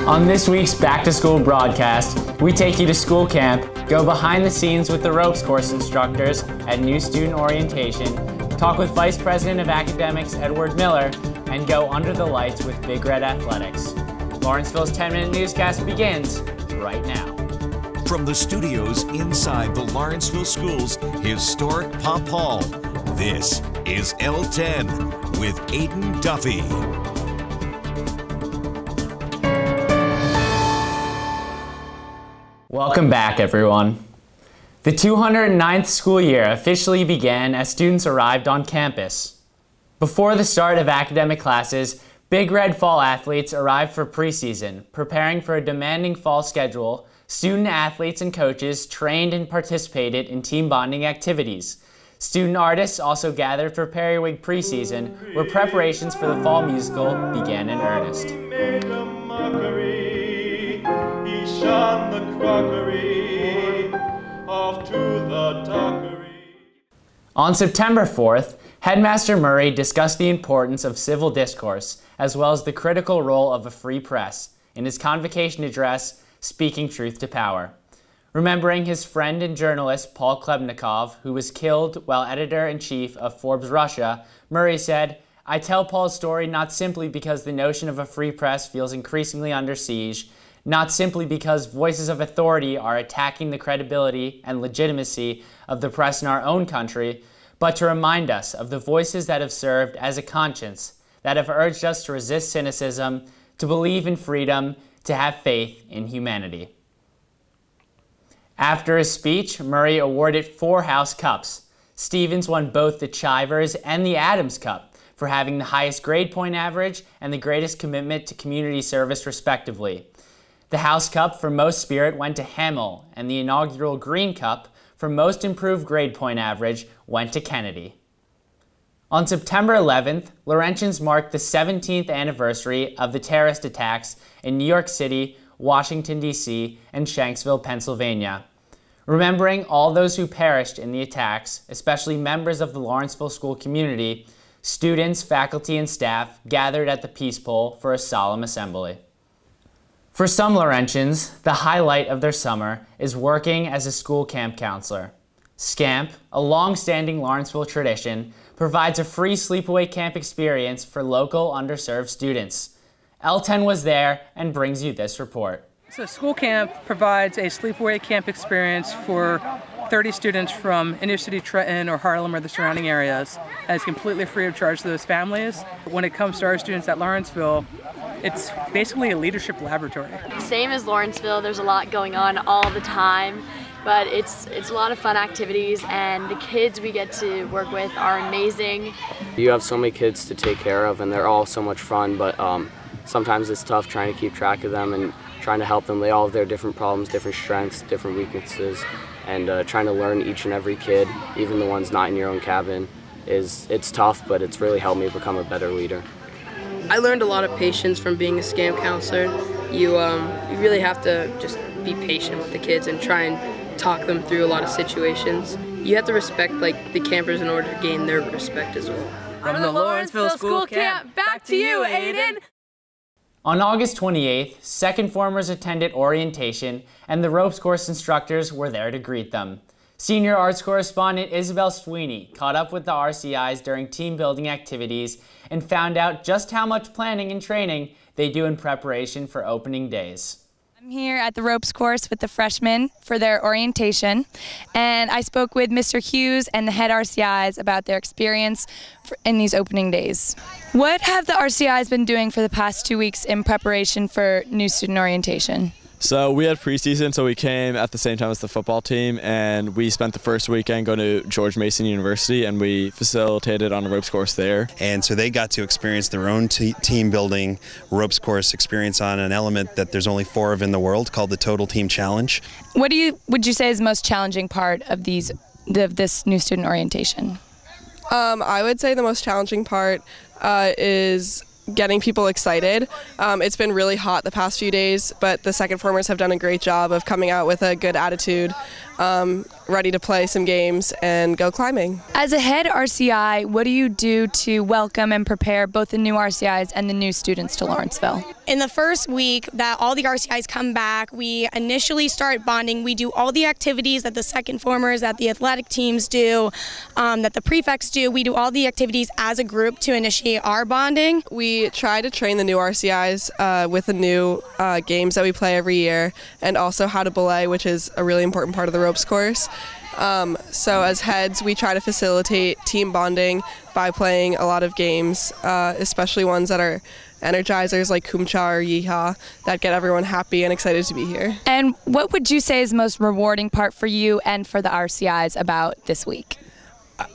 On this week's Back to School broadcast, we take you to school camp, go behind the scenes with the ropes course instructors at new student orientation, talk with Vice President of Academics Edward Miller, and go under the lights with Big Red Athletics. Lawrenceville's 10-minute newscast begins right now. From the studios inside the Lawrenceville School's historic Pop Hall, this is L10 with Aidan Duffy. Welcome back, everyone. The 209th school year officially began as students arrived on campus. Before the start of academic classes, Big Red Fall athletes arrived for preseason, preparing for a demanding fall schedule. Student athletes and coaches trained and participated in team bonding activities. Student artists also gathered for Periwig preseason, where preparations for the fall musical began in earnest. He shone the crockery off to the dockery. On September 4th, Headmaster Murray discussed the importance of civil discourse, as well as the critical role of a free press, in his convocation address, Speaking Truth to Power. Remembering his friend and journalist Paul Klebnikov, who was killed while editor-in-chief of Forbes Russia, Murray said, "I tell Paul's story not simply because the notion of a free press feels increasingly under siege, not simply because voices of authority are attacking the credibility and legitimacy of the press in our own country, but to remind us of the voices that have served as a conscience, that have urged us to resist cynicism, to believe in freedom, to have faith in humanity." After his speech, Murray awarded 4 House Cups. Stevens won both the Chivers and the Adams Cup for having the highest grade point average and the greatest commitment to community service, respectively. The House Cup for Most Spirit went to Hamill, and the inaugural Green Cup for Most Improved Grade Point Average went to Kennedy. On September 11th, Laurentians marked the 17th anniversary of the terrorist attacks in New York City, Washington, D.C., and Shanksville, Pennsylvania. Remembering all those who perished in the attacks, especially members of the Lawrenceville school community, students, faculty, and staff gathered at the Peace Pole for a solemn assembly. For some Laurentians, the highlight of their summer is working as a school camp counselor. SCAMP, a long-standing Lawrenceville tradition, provides a free sleepaway camp experience for local underserved students. L10 was there and brings you this report. So school camp provides a sleepaway camp experience for 30 students from inner city Trenton or Harlem or the surrounding areas, and it's completely free of charge to those families. When it comes to our students at Lawrenceville, it's basically a leadership laboratory. Same as Lawrenceville, there's a lot going on all the time, but it's a lot of fun activities, and the kids we get to work with are amazing. You have so many kids to take care of, and they're all so much fun, but sometimes it's tough trying to keep track of them and trying to help them. They all have their different problems, different strengths, different weaknesses, and trying to learn each and every kid, even the ones not in your own cabin, it's tough, but it's really helped me become a better leader. I learned a lot of patience from being a SCAMP counselor. You really have to just be patient with the kids and try and talk them through a lot of situations. You have to respect the campers in order to gain their respect as well. From the Lawrenceville School Camp, back to you, Aidan! On August 28th, second formers attended orientation, and the ropes course instructors were there to greet them. Senior arts correspondent Isabel Sweeney caught up with the RCIs during team building activities and found out just how much planning and training they do in preparation for opening days. I'm here at the ropes course with the freshmen for their orientation, and I spoke with Mr. Hughes and the head RCIs about their experience in these opening days. What have the RCIs been doing for the past 2 weeks in preparation for new student orientation? So we had preseason, so we came at the same time as the football team, and we spent the first weekend going to George Mason University, and we facilitated on a ropes course there. And so they got to experience their own team building ropes course experience on an element that there's only 4 of in the world, called the Total Team Challenge. What would you say is the most challenging part of this new student orientation? I would say the most challenging part is getting people excited. It's been really hot the past few days, but the second formers have done a great job of coming out with a good attitude ready to play some games and go climbing. As a head RCI, what do you do to welcome and prepare both the new RCIs and the new students to Lawrenceville? In the first week that all the RCIs come back, we initially start bonding. We do all the activities that the second formers, that the athletic teams do, that the prefects do. We do all the activities as a group to initiate our bonding. We try to train the new RCIs with the new games that we play every year, and also how to belay, which is a really important part of the ropes course. So as heads, we try to facilitate team bonding by playing a lot of games, especially ones that are energizers like Kumcha or Yeehaw that get everyone happy and excited to be here. And what would you say is the most rewarding part for you and for the RCIs about this week?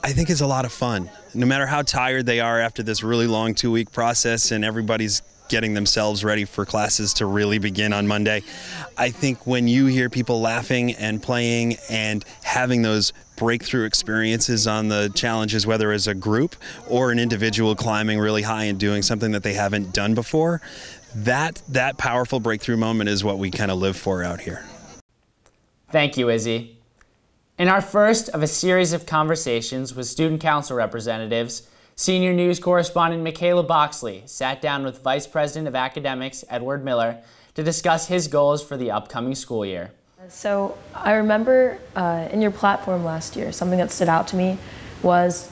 I think it's a lot of fun. No matter how tired they are after this really long 2-week process and everybody's getting themselves ready for classes to really begin on Monday, I think when you hear people laughing and playing and having those breakthrough experiences on the challenges, whether as a group or an individual climbing really high and doing something that they haven't done before, that powerful breakthrough moment is what we kind of live for out here. Thank you, Izzy. In our first of a series of conversations with student council representatives, senior news correspondent Makayla Boxley sat down with Vice President of Academics Edward Miller to discuss his goals for the upcoming school year. So I remember in your platform last year, something that stood out to me was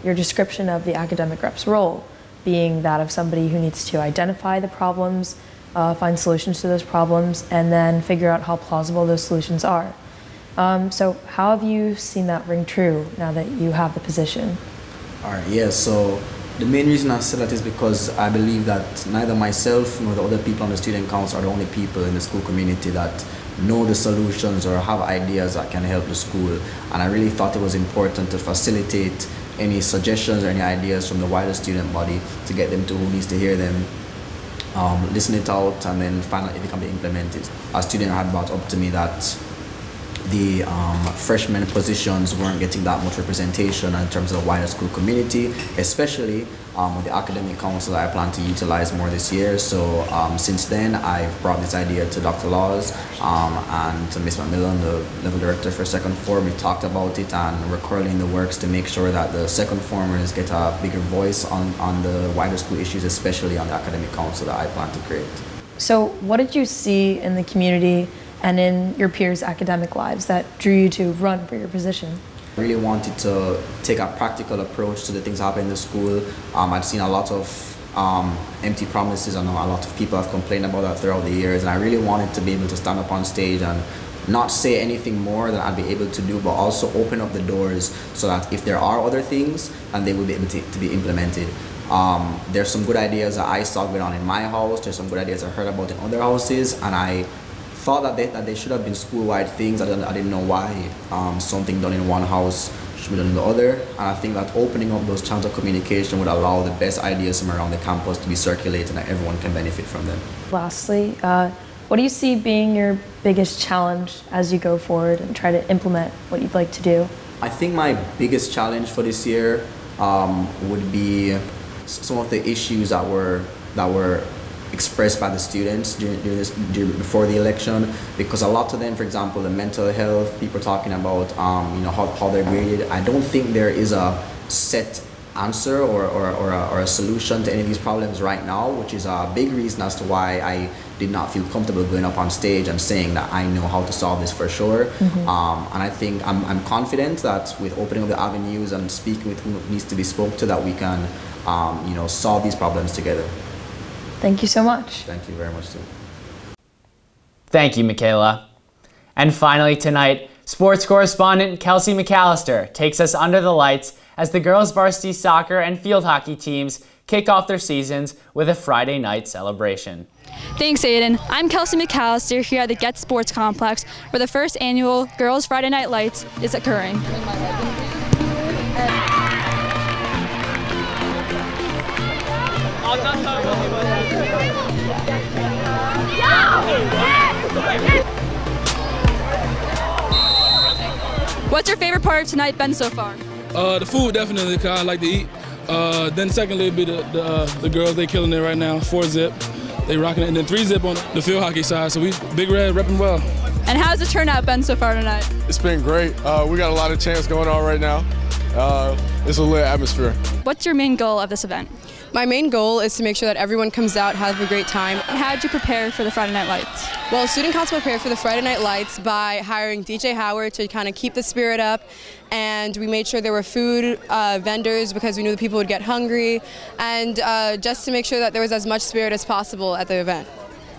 your description of the academic rep's role, being that of somebody who needs to identify the problems, find solutions to those problems, and then figure out how plausible those solutions are. So how have you seen that ring true now that you have the position? All right, yeah, so the main reason I said that is because I believe that neither myself nor the other people on the student council are the only people in the school community that know the solutions or have ideas that can help the school. And I really thought it was important to facilitate any suggestions or any ideas from the wider student body to get them to who needs to hear them, listen it out, and then find out if it can be implemented. A student had brought up to me that the freshman positions weren't getting that much representation in terms of the wider school community, especially with the academic council that I plan to utilize more this year. So since then, I've brought this idea to Dr. Laws and to Ms. McMillan, the level director for second form. We talked about it, and we're currently in the works to make sure that the second formers get a bigger voice on the wider school issues, especially on the academic council that I plan to create. So what did you see in the community and in your peers' academic lives that drew you to run for your position? I really wanted to take a practical approach to the things happening in the school. I'd seen a lot of empty promises, and a lot of people have complained about that throughout the years, and I really wanted to be able to stand up on stage and not say anything more than I'd be able to do, but also open up the doors so that if there are other things, and they will be able to be implemented. There's some good ideas that I saw going on in my house, there's some good ideas I heard about in other houses, and I thought that they should have been school-wide things. I didn't know why something done in one house should be done in the other. And I think that opening up those channels of communication would allow the best ideas from around the campus to be circulated, and that everyone can benefit from them. Lastly, what do you see being your biggest challenge as you go forward and try to implement what you'd like to do? I think my biggest challenge for this year would be some of the issues that were expressed by the students before the election, because a lot of them, for example, the mental health, people talking about how they're graded. I don't think there is a set answer or a solution to any of these problems right now, which is a big reason as to why I did not feel comfortable going up on stage and saying that I know how to solve this for sure. And I think I'm confident that with opening up the avenues and speaking with who needs to be spoke to, that we can solve these problems together. Thank you so much. Thank you very much, too. Thank you, Makayla. And finally tonight, sports correspondent Kelsey McAlister takes us under the lights as the girls varsity soccer and field hockey teams kick off their seasons with a Friday night celebration. Thanks, Aidan. I'm Kelsey McAlister here at the Get Sports Complex, where the first annual Girls Friday Night Lights is occurring. What's your favorite part of tonight been so far? The food, definitely, because I like to eat. Then secondly would be the girls, they killing it right now. 4-zip, they rocking it. And then 3-zip on the field hockey side, so we Big Red repping well. And how's the turnout been so far tonight? It's been great. We got a lot of chants going on right now. It's a lit atmosphere. What's your main goal of this event? My main goal is to make sure that everyone comes out, has a great time. How did you prepare for the Friday Night Lights? Well, Student Council prepared for the Friday Night Lights by hiring DJ Howard to kind of keep the spirit up, and we made sure there were food vendors because we knew the people would get hungry, and just to make sure that there was as much spirit as possible at the event.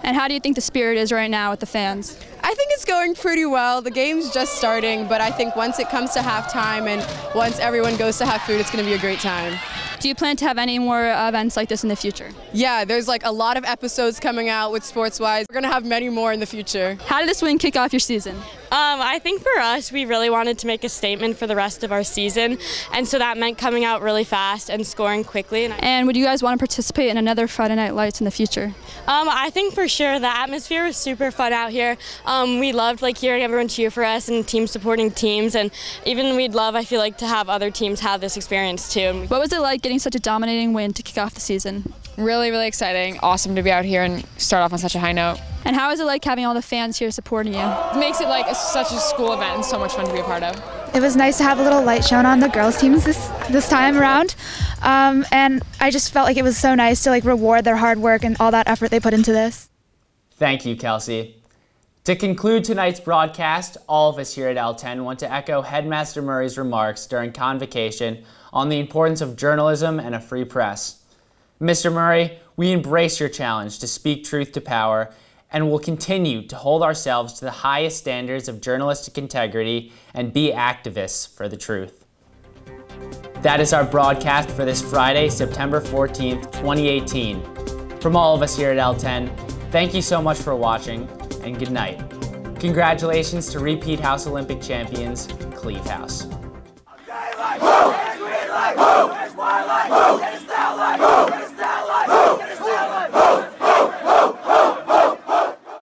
And how do you think the spirit is right now with the fans? I think it's going pretty well. The game's just starting, but I think once it comes to halftime and once everyone goes to have food, it's going to be a great time. Do you plan to have any more events like this in the future? Yeah, there's like a lot of episodes coming out with Sports-Wise. We're going to have many more in the future. How did this win kick off your season? I think for us, we really wanted to make a statement for the rest of our season, and so that meant coming out really fast and scoring quickly. And would you guys want to participate in another Friday Night Lights in the future? I think for sure the atmosphere was super fun out here. We loved hearing everyone cheer for us and teams supporting teams, and even we'd love, I feel like, to have other teams have this experience too. What was it like getting such a dominating win to kick off the season? Really, really exciting. Awesome to be out here and start off on such a high note. And how is it like having all the fans here supporting you? It makes it like such a school event and so much fun to be a part of. It was nice to have a little light shown on the girls' teams this time around, and I just felt like it was so nice to reward their hard work and all that effort they put into this. Thank you, Kelsey. To conclude tonight's broadcast, all of us here at L10 want to echo Headmaster Murray's remarks during convocation on the importance of journalism and a free press. Mr. Murray, we embrace your challenge to speak truth to power and will continue to hold ourselves to the highest standards of journalistic integrity and be activists for the truth. That is our broadcast for this Friday, September 14th, 2018. From all of us here at L10, thank you so much for watching, and good night. Congratulations to repeat House Olympic champions, Cleve House.